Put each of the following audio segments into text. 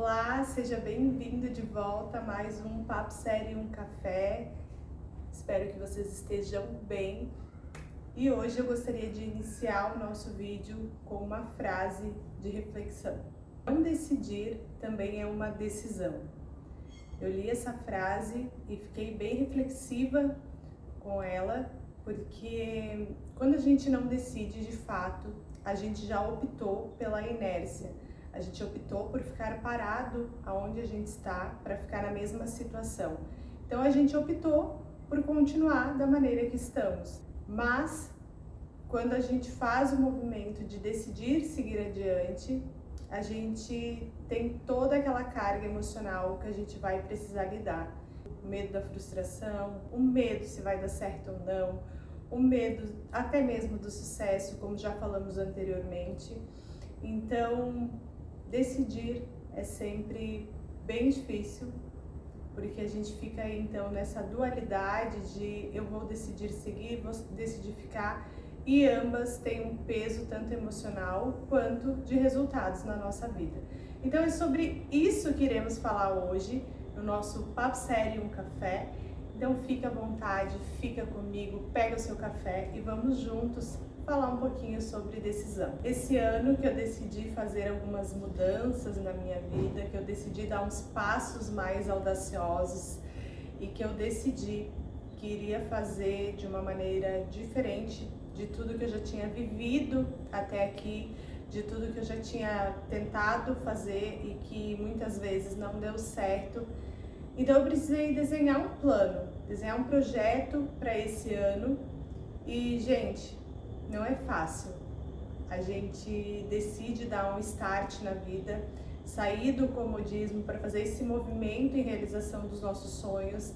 Olá, seja bem-vindo de volta a mais um Papo Sério e um Café. Espero que vocês estejam bem. E hoje eu gostaria de iniciar o nosso vídeo com uma frase de reflexão. Não decidir também é uma decisão. Eu li essa frase e fiquei bem reflexiva com ela, porque quando a gente não decide de fato, a gente já optou pela inércia. A gente optou por ficar parado aonde a gente está, para ficar na mesma situação. Então a gente optou por continuar da maneira que estamos. Mas quando a gente faz o movimento de decidir seguir adiante, a gente tem toda aquela carga emocional que a gente vai precisar lidar. O medo da frustração, o medo se vai dar certo ou não, o medo até mesmo do sucesso, como já falamos anteriormente. Então, decidir é sempre bem difícil, porque a gente fica aí então nessa dualidade de eu vou decidir seguir, vou decidir ficar, e ambas têm um peso tanto emocional quanto de resultados na nossa vida. Então é sobre isso que iremos falar hoje no nosso Papo Sério e um Café. Então fica à vontade, fica comigo, pega o seu café e vamos juntos falar um pouquinho sobre decisão. Esse ano que eu decidi fazer algumas mudanças na minha vida, que eu decidi dar uns passos mais audaciosos e que eu decidi que iria fazer de uma maneira diferente de tudo que eu já tinha vivido até aqui, de tudo que eu já tinha tentado fazer e que muitas vezes não deu certo. Então eu precisei desenhar um plano, desenhar um projeto para esse ano e, gente, não é fácil. A gente decide dar um start na vida, sair do comodismo para fazer esse movimento em realização dos nossos sonhos.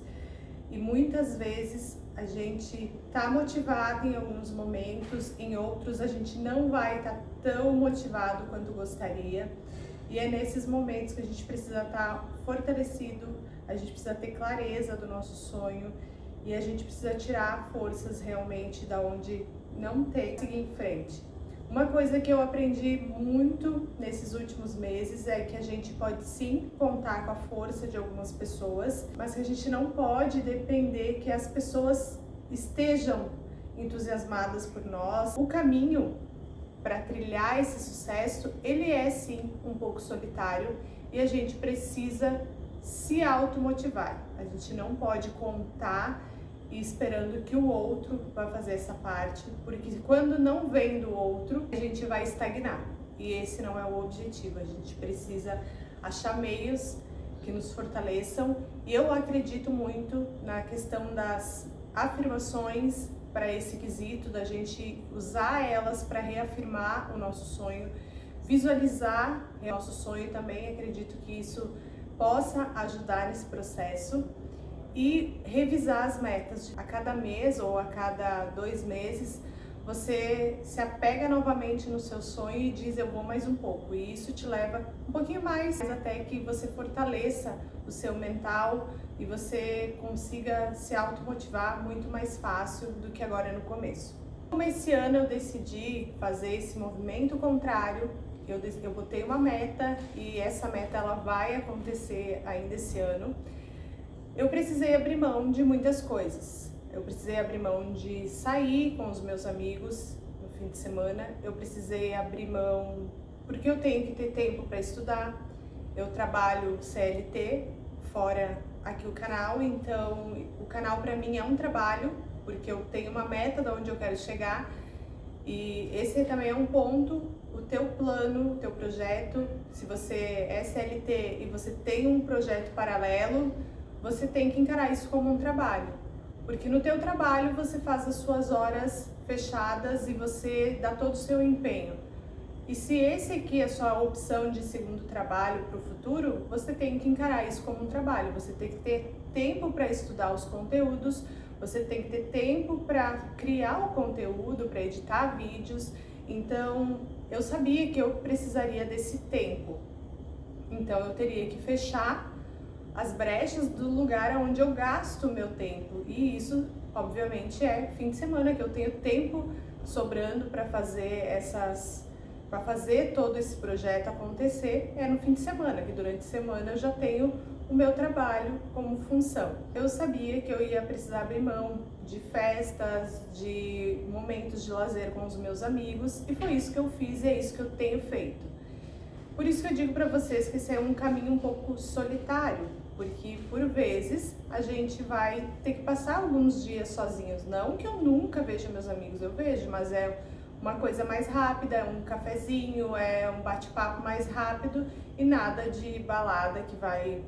E muitas vezes a gente tá motivado em alguns momentos, em outros a gente não vai estar tão motivado quanto gostaria. E é nesses momentos que a gente precisa estar fortalecido, a gente precisa ter clareza do nosso sonho e a gente precisa tirar forças realmente da onde não tem, seguir em frente. Uma coisa que eu aprendi muito nesses últimos meses é que a gente pode sim contar com a força de algumas pessoas, mas que a gente não pode depender que as pessoas estejam entusiasmadas por nós. O caminho para trilhar esse sucesso, ele é sim um pouco solitário e a gente precisa se automotivar. A gente não pode contar e esperando que o outro vai fazer essa parte, porque quando não vem do outro, a gente vai estagnar. E esse não é o objetivo. A gente precisa achar meios que nos fortaleçam. E eu acredito muito na questão das afirmações para esse quesito, da gente usar elas para reafirmar o nosso sonho, visualizar o nosso sonho também. Acredito que isso possa ajudar nesse processo. E revisar as metas. A cada mês ou a cada 2 meses, você se apega novamente no seu sonho e diz eu vou mais um pouco. E isso te leva um pouquinho mais até que você fortaleça o seu mental e você consiga se automotivar muito mais fácil do que agora no começo. Como esse ano eu decidi fazer esse movimento contrário, eu botei uma meta e essa meta ela vai acontecer ainda esse ano. Eu precisei abrir mão de muitas coisas. Eu precisei abrir mão de sair com os meus amigos no fim de semana. Eu precisei abrir mão porque eu tenho que ter tempo para estudar. Eu trabalho CLT, fora aqui o canal, então o canal para mim é um trabalho, porque eu tenho uma meta de onde eu quero chegar. E esse também é um ponto, o teu plano, o teu projeto. Se você é CLT e você tem um projeto paralelo, você tem que encarar isso como um trabalho, porque no teu trabalho você faz as suas horas fechadas e você dá todo o seu empenho. E se esse aqui é a sua opção de segundo trabalho para o futuro, você tem que encarar isso como um trabalho. Você tem que ter tempo para estudar os conteúdos, você tem que ter tempo para criar o conteúdo, para editar vídeos. Então, eu sabia que eu precisaria desse tempo. Então, eu teria que fechar as brechas do lugar onde eu gasto o meu tempo. E isso, obviamente, é fim de semana, que eu tenho tempo sobrando para fazer para fazer todo esse projeto acontecer é no fim de semana, que durante a semana eu já tenho o meu trabalho como função. Eu sabia que eu ia precisar abrir mão de festas, de momentos de lazer com os meus amigos, e foi isso que eu fiz e é isso que eu tenho feito. Por isso que eu digo para vocês que esse é um caminho um pouco solitário, porque por vezes a gente vai ter que passar alguns dias sozinhos. Não que eu nunca veja meus amigos, eu vejo, mas é uma coisa mais rápida, é um cafezinho, é um bate-papo mais rápido e nada de balada que vai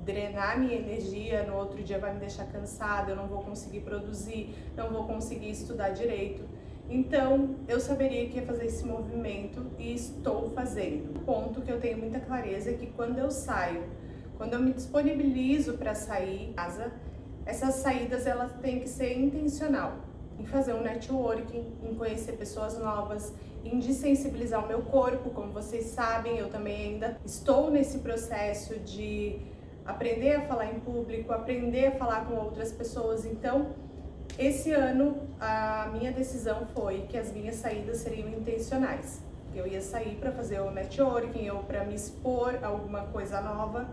drenar minha energia, no outro dia vai me deixar cansada, eu não vou conseguir produzir, não vou conseguir estudar direito. Então, eu saberia que ia fazer esse movimento e estou fazendo. O ponto que eu tenho muita clareza é que quando eu saio, quando eu me disponibilizo para sair de casa, essas saídas elas têm que ser intencional, em fazer um networking, em conhecer pessoas novas, em desensibilizar o meu corpo. Como vocês sabem, eu também ainda estou nesse processo de aprender a falar em público, aprender a falar com outras pessoas. Então, esse ano a minha decisão foi que as minhas saídas seriam intencionais. Eu ia sair para fazer o networking ou para me expor a alguma coisa nova,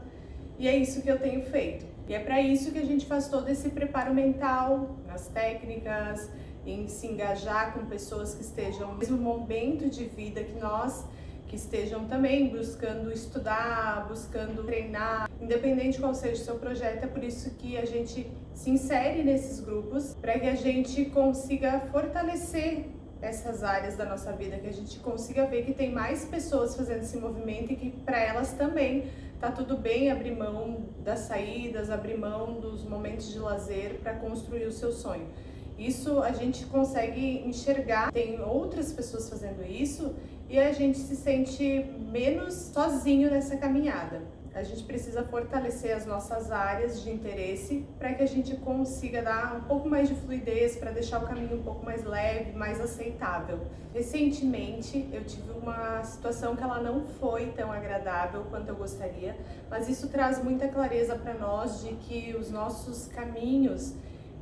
e é isso que eu tenho feito. E é para isso que a gente faz todo esse preparo mental, nas técnicas, em se engajar com pessoas que estejam no mesmo momento de vida que nós, que estejam também buscando estudar, buscando treinar, independente qual seja o seu projeto. É por isso que a gente se insere nesses grupos, para que a gente consiga fortalecer essas áreas da nossa vida, que a gente consiga ver que tem mais pessoas fazendo esse movimento e que para elas também tá tudo bem abrir mão das saídas, abrir mão dos momentos de lazer para construir o seu sonho. Isso a gente consegue enxergar, tem outras pessoas fazendo isso e a gente se sente menos sozinho nessa caminhada. A gente precisa fortalecer as nossas áreas de interesse para que a gente consiga dar um pouco mais de fluidez, para deixar o caminho um pouco mais leve, mais aceitável. Recentemente eu tive uma situação que ela não foi tão agradável quanto eu gostaria, mas isso traz muita clareza para nós de que os nossos caminhos,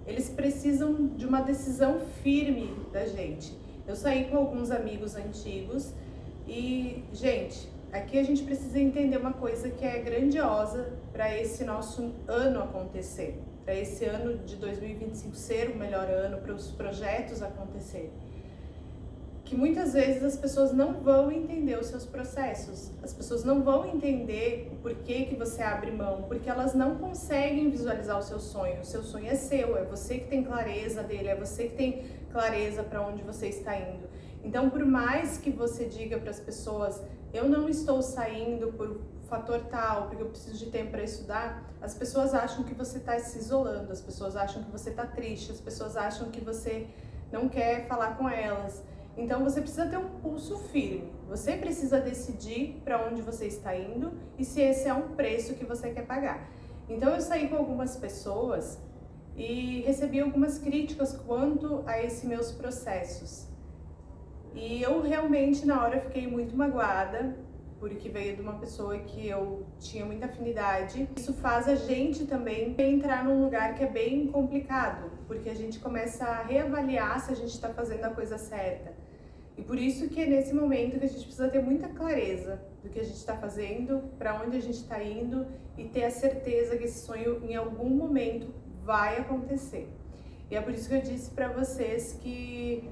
eles precisam de uma decisão firme da gente. Eu saí com alguns amigos antigos e, gente, aqui a gente precisa entender uma coisa que é grandiosa para esse nosso ano acontecer, para esse ano de 2025 ser o melhor ano, para os projetos acontecerem. Que muitas vezes as pessoas não vão entender os seus processos, as pessoas não vão entender o porquê que você abre mão, porque elas não conseguem visualizar o seu sonho é seu, é você que tem clareza dele, é você que tem clareza para onde você está indo. Então, por mais que você diga para as pessoas, eu não estou saindo por fator tal, porque eu preciso de tempo para estudar, as pessoas acham que você está se isolando, as pessoas acham que você está triste, as pessoas acham que você não quer falar com elas. Então você precisa ter um pulso firme, você precisa decidir para onde você está indo e se esse é um preço que você quer pagar. Então eu saí com algumas pessoas e recebi algumas críticas quanto a esses meus processos. E eu realmente na hora fiquei muito magoada, porque veio de uma pessoa que eu tinha muita afinidade. Isso faz a gente também entrar num lugar que é bem complicado, porque a gente começa a reavaliar se a gente está fazendo a coisa certa. E por isso que é nesse momento que a gente precisa ter muita clareza do que a gente está fazendo, para onde a gente está indo e ter a certeza que esse sonho em algum momento vai acontecer. E é por isso que eu disse para vocês que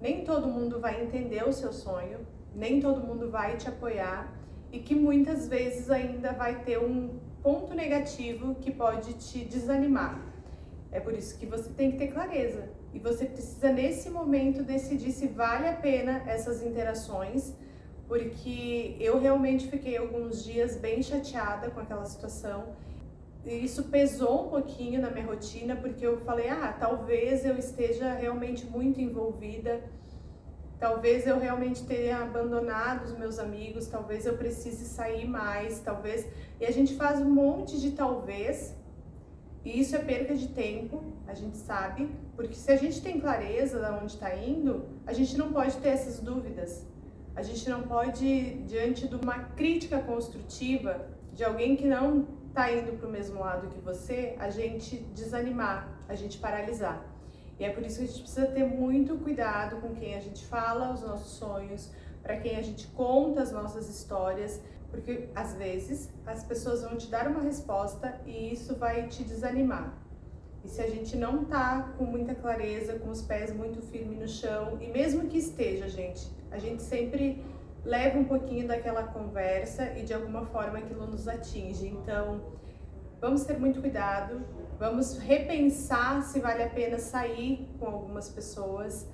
nem todo mundo vai entender o seu sonho, nem todo mundo vai te apoiar e que muitas vezes ainda vai ter um ponto negativo que pode te desanimar. É por isso que você tem que ter clareza e você precisa nesse momento decidir se vale a pena essas interações, porque eu realmente fiquei alguns dias bem chateada com aquela situação e isso pesou um pouquinho na minha rotina, porque eu falei, talvez eu esteja realmente muito envolvida, talvez eu realmente tenha abandonado os meus amigos, talvez eu precise sair mais, talvez... E a gente faz um monte de talvez, e isso é perda de tempo, a gente sabe, porque se a gente tem clareza de onde está indo, a gente não pode ter essas dúvidas. A gente não pode, diante de uma crítica construtiva de alguém que não está indo para o mesmo lado que você, a gente desanimar, a gente paralisar. E é por isso que a gente precisa ter muito cuidado com quem a gente fala os nossos sonhos, para quem a gente conta as nossas histórias, porque às vezes as pessoas vão te dar uma resposta e isso vai te desanimar. E se a gente não tá com muita clareza, com os pés muito firmes no chão, e mesmo que esteja, a gente sempre leva um pouquinho daquela conversa e de alguma forma aquilo nos atinge. Então, vamos ter muito cuidado, vamos repensar se vale a pena sair com algumas pessoas.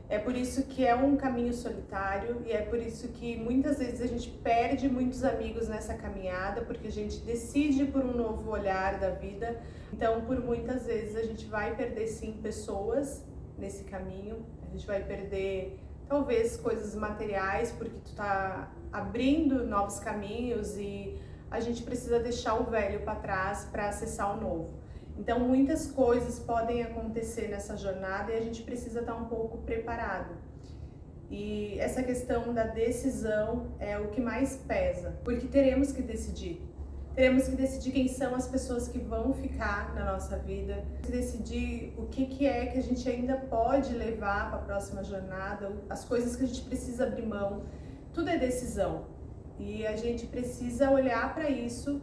É por isso que é um caminho solitário e é por isso que muitas vezes a gente perde muitos amigos nessa caminhada, porque a gente decide por um novo olhar da vida. Então, por muitas vezes a gente vai perder sim pessoas nesse caminho, a gente vai perder talvez coisas materiais, porque tu tá abrindo novos caminhos e a gente precisa deixar o velho para trás para acessar o novo. Então, muitas coisas podem acontecer nessa jornada e a gente precisa estar um pouco preparado. E essa questão da decisão é o que mais pesa, porque teremos que decidir. Teremos que decidir quem são as pessoas que vão ficar na nossa vida, decidir o que é que a gente ainda pode levar para a próxima jornada, as coisas que a gente precisa abrir mão. Tudo é decisão e a gente precisa olhar para isso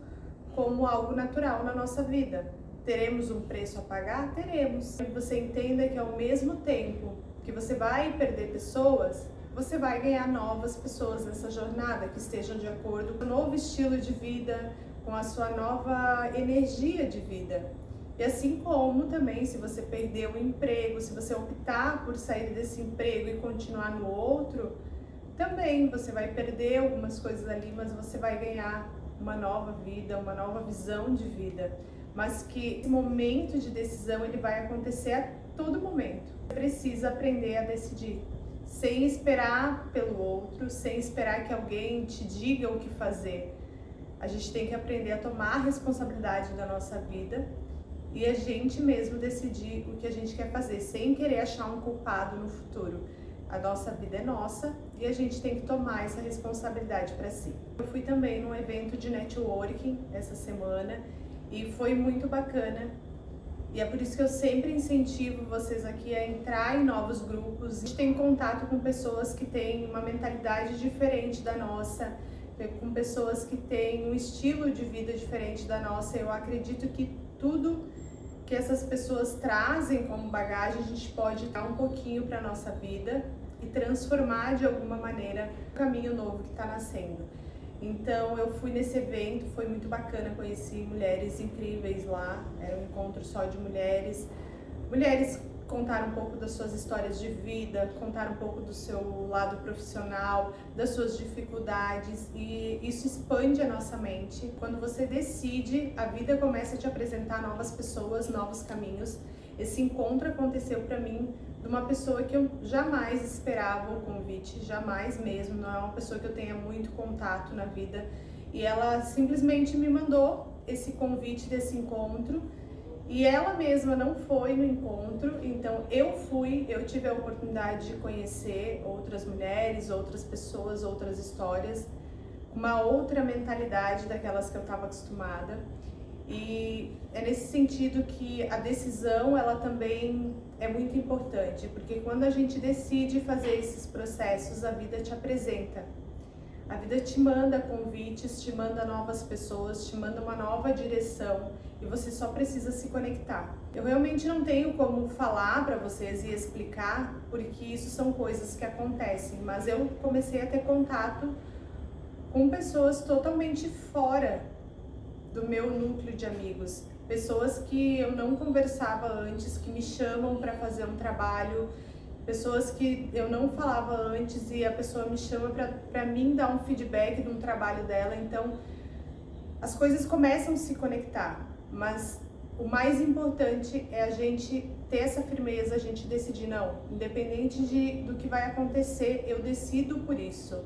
como algo natural na nossa vida. Teremos um preço a pagar? Teremos. Que você entenda que ao mesmo tempo que você vai perder pessoas, você vai ganhar novas pessoas nessa jornada que estejam de acordo com o novo estilo de vida, com a sua nova energia de vida. E assim como também, se você perder o emprego, se você optar por sair desse emprego e continuar no outro, também você vai perder algumas coisas ali, mas você vai ganhar uma nova vida, uma nova visão de vida. Mas que esse momento de decisão ele vai acontecer a todo momento. Você precisa aprender a decidir, sem esperar pelo outro, sem esperar que alguém te diga o que fazer. A gente tem que aprender a tomar a responsabilidade da nossa vida e a gente mesmo decidir o que a gente quer fazer, sem querer achar um culpado no futuro. A nossa vida é nossa e a gente tem que tomar essa responsabilidade para si. Eu fui também num evento de networking essa semana e foi muito bacana. E é por isso que eu sempre incentivo vocês aqui a entrar em novos grupos. A gente tem contato com pessoas que têm uma mentalidade diferente da nossa, com pessoas que têm um estilo de vida diferente da nossa. Eu acredito que tudo que essas pessoas trazem como bagagem, a gente pode dar um pouquinho para a nossa vida e transformar de alguma maneira o caminho novo que está nascendo. Então eu fui nesse evento, foi muito bacana, conheci mulheres incríveis lá, era um encontro só de mulheres. Mulheres contaram um pouco das suas histórias de vida, contaram um pouco do seu lado profissional, das suas dificuldades, e isso expande a nossa mente. Quando você decide, a vida começa a te apresentar novas pessoas, novos caminhos. Esse encontro aconteceu para mim de uma pessoa que eu jamais esperava o convite, jamais mesmo, não é uma pessoa que eu tenha muito contato na vida, e ela simplesmente me mandou esse convite desse encontro. E ela mesma não foi no encontro, então eu fui, eu tive a oportunidade de conhecer outras mulheres, outras pessoas, outras histórias, uma outra mentalidade daquelas que eu estava acostumada. E é nesse sentido que a decisão, ela também é muito importante, porque quando a gente decide fazer esses processos, a vida te apresenta. A vida te manda convites, te manda novas pessoas, te manda uma nova direção e você só precisa se conectar. Eu realmente não tenho como falar para vocês e explicar, porque isso são coisas que acontecem, mas eu comecei a ter contato com pessoas totalmente fora do meu núcleo de amigos, pessoas que eu não conversava antes, que me chamam para fazer um trabalho, pessoas que eu não falava antes e a pessoa me chama para mim dar um feedback de um trabalho dela. Então, as coisas começam a se conectar, mas o mais importante é a gente ter essa firmeza, a gente decidir, não, independente do que vai acontecer, eu decido por isso.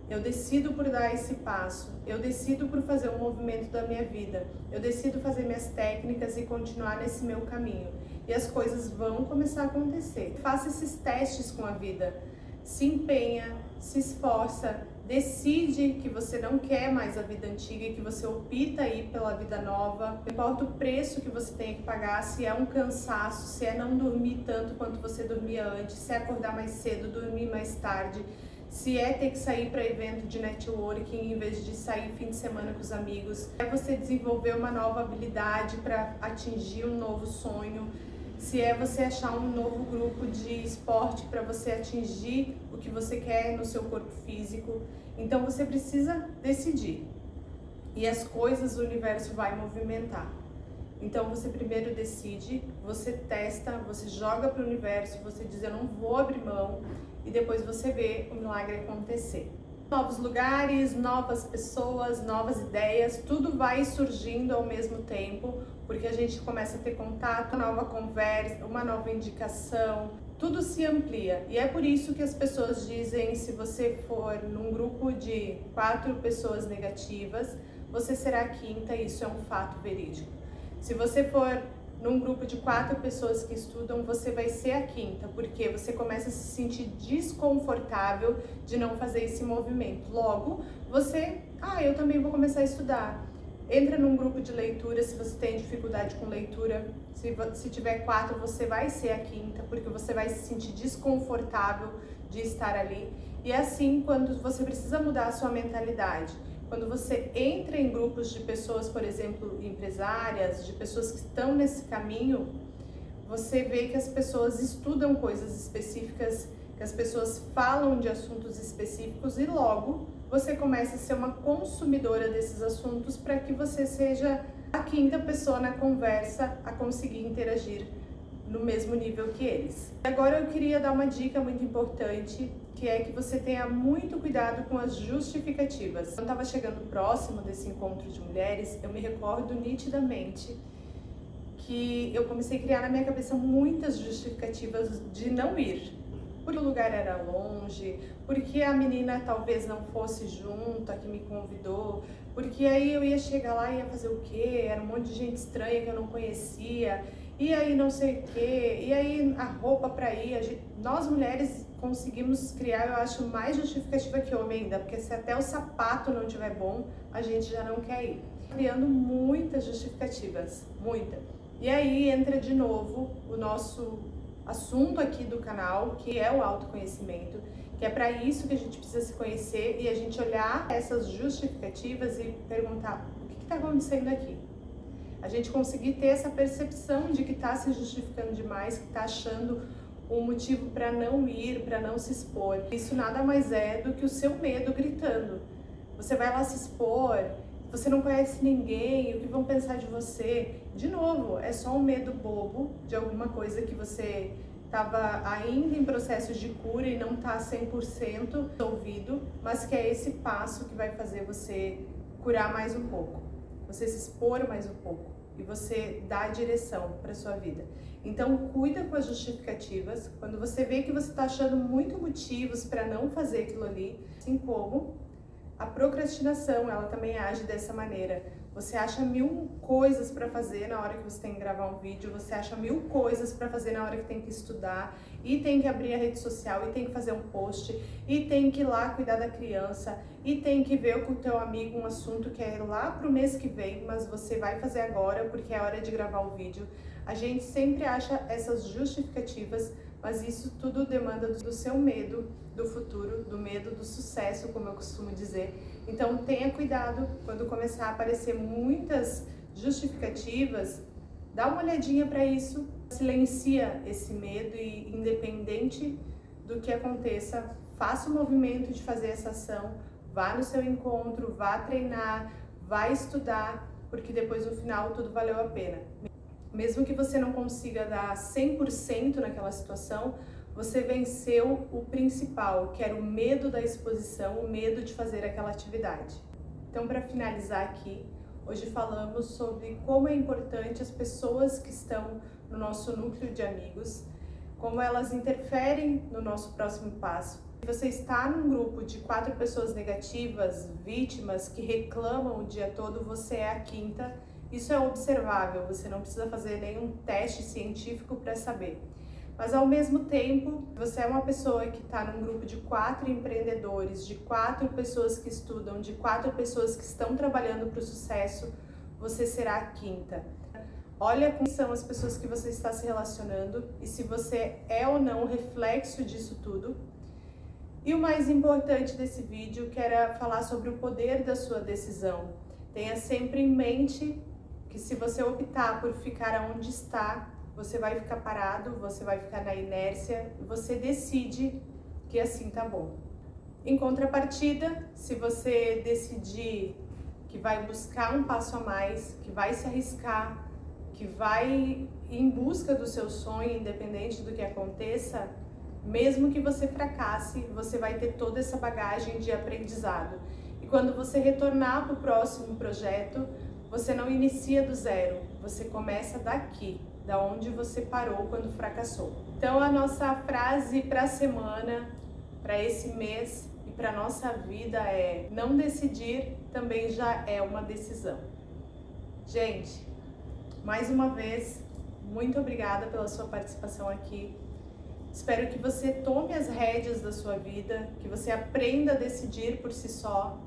Eu decido por dar esse passo, eu decido por fazer um movimento da minha vida, eu decido fazer minhas técnicas e continuar nesse meu caminho. E as coisas vão começar a acontecer. Faça esses testes com a vida, se empenha, se esforça, decide que você não quer mais a vida antiga e que você opta aí pela vida nova. Não importa o preço que você tenha que pagar, se é um cansaço, se é não dormir tanto quanto você dormia antes, se é acordar mais cedo, dormir mais tarde, se é ter que sair para evento de networking em vez de sair fim de semana com os amigos, é você desenvolver uma nova habilidade para atingir um novo sonho, se é você achar um novo grupo de esporte para você atingir o que você quer no seu corpo físico. Então você precisa decidir. E as coisas o universo vai movimentar. Então você primeiro decide, você testa, você joga para o universo, você diz eu não vou abrir mão e depois você vê o milagre acontecer. Novos lugares, novas pessoas, novas ideias, tudo vai surgindo ao mesmo tempo, porque a gente começa a ter contato, uma nova conversa, uma nova indicação, tudo se amplia. E é por isso que as pessoas dizem, se você for num grupo de 4 pessoas negativas, você será a quinta, e isso é um fato verídico. Se você for num grupo de 4 pessoas que estudam, você vai ser a quinta, porque você começa a se sentir desconfortável de não fazer esse movimento. Logo, você, eu também vou começar a estudar. Entra num grupo de leitura, se você tem dificuldade com leitura, se tiver 4, você vai ser a quinta, porque você vai se sentir desconfortável de estar ali. E é assim, quando você precisa mudar a sua mentalidade, quando você entra em grupos de pessoas, por exemplo, empresárias, de pessoas que estão nesse caminho, você vê que as pessoas estudam coisas específicas, que as pessoas falam de assuntos específicos e logo você começa a ser uma consumidora desses assuntos para que você seja a quinta pessoa na conversa a conseguir interagir no mesmo nível que eles. Agora eu queria dar uma dica muito importante, que é que você tenha muito cuidado com as justificativas. Quando eu estava chegando próximo desse encontro de mulheres, eu me recordo nitidamente que eu comecei a criar na minha cabeça muitas justificativas de não ir. Porque o lugar era longe, porque a menina talvez não fosse junto, a que me convidou, porque aí eu ia chegar lá e ia fazer o quê? Era um monte de gente estranha que eu não conhecia, e aí não sei o quê, e aí a roupa pra ir. Nós mulheres conseguimos criar, eu acho, mais justificativa que homem ainda, porque se até o sapato não estiver bom, a gente já não quer ir. Criando muitas justificativas, muita. E aí entra de novo o nosso assunto aqui do canal, que é o autoconhecimento, que é para isso que a gente precisa se conhecer e a gente olhar essas justificativas e perguntar o que está acontecendo aqui. A gente conseguir ter essa percepção de que está se justificando demais, que está achando um motivo para não ir, para não se expor. Isso nada mais é do que o seu medo gritando. Você vai lá se expor, você não conhece ninguém, o que vão pensar de você? De novo, é só um medo bobo de alguma coisa que você estava ainda em processo de cura e não está 100% resolvido, mas que é esse passo que vai fazer você curar mais um pouco, você se expor mais um pouco e você dar direção para sua vida. Então, cuida com as justificativas. Quando você vê que você está achando muito motivos para não fazer aquilo ali, assim como a procrastinação, ela também age dessa maneira. Você acha 1000 coisas para fazer na hora que você tem que gravar um vídeo, você acha 1000 coisas para fazer na hora que tem que estudar, e tem que abrir a rede social, e tem que fazer um post, e tem que ir lá cuidar da criança, e tem que ver com o teu amigo um assunto que é lá pro mês que vem, mas você vai fazer agora porque é hora de gravar o vídeo. A gente sempre acha essas justificativas, mas isso tudo demanda do seu medo do futuro, do medo do sucesso, como eu costumo dizer. Então tenha cuidado quando começar a aparecer muitas justificativas, dá uma olhadinha para isso, silencia esse medo e, independente do que aconteça, faça o movimento de fazer essa ação, vá no seu encontro, vá treinar, vá estudar, porque depois no final tudo valeu a pena. Mesmo que você não consiga dar 100% naquela situação, você venceu o principal, que era o medo da exposição, o medo de fazer aquela atividade. Então, para finalizar aqui, hoje falamos sobre como é importante as pessoas que estão no nosso núcleo de amigos, como elas interferem no nosso próximo passo. Se você está num grupo de 4 pessoas negativas, vítimas, que reclamam o dia todo, você é a quinta. Isso é observável, você não precisa fazer nenhum teste científico para saber. Mas ao mesmo tempo, você é uma pessoa que está num grupo de 4 empreendedores, de 4 pessoas que estudam, de 4 pessoas que estão trabalhando para o sucesso, você será a quinta. Olha quem são as pessoas que você está se relacionando e se você é ou não reflexo disso tudo. E o mais importante desse vídeo, que era falar sobre o poder da sua decisão. Tenha sempre em mente que se você optar por ficar onde está, você vai ficar parado, você vai ficar na inércia e você decide que assim tá bom. Em contrapartida, se você decidir que vai buscar um passo a mais, que vai se arriscar, que vai em busca do seu sonho, independente do que aconteça, mesmo que você fracasse, você vai ter toda essa bagagem de aprendizado. E quando você retornar para o próximo projeto, você não inicia do zero, você começa daqui, da onde você parou quando fracassou. Então a nossa frase para a semana, para esse mês e para nossa vida é: não decidir também já é uma decisão. Gente, mais uma vez, muito obrigada pela sua participação aqui. Espero que você tome as rédeas da sua vida, que você aprenda a decidir por si só.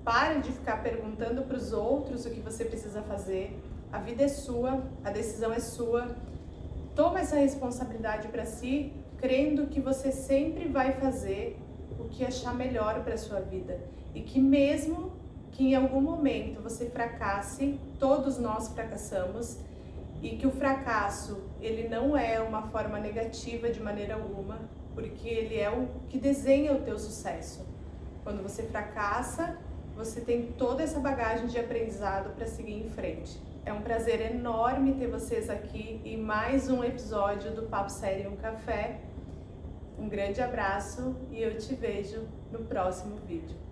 Pare de ficar perguntando para os outros o que você precisa fazer. A vida é sua, a decisão é sua. Toma essa responsabilidade para si, crendo que você sempre vai fazer o que achar melhor para a sua vida. E que mesmo que em algum momento você fracasse, todos nós fracassamos, e que o fracasso, ele não é uma forma negativa de maneira alguma, porque ele é o que desenha o teu sucesso. Quando você fracassa, você tem toda essa bagagem de aprendizado para seguir em frente. É um prazer enorme ter vocês aqui em mais um episódio do Papo Sério e um Café. Um grande abraço e eu te vejo no próximo vídeo.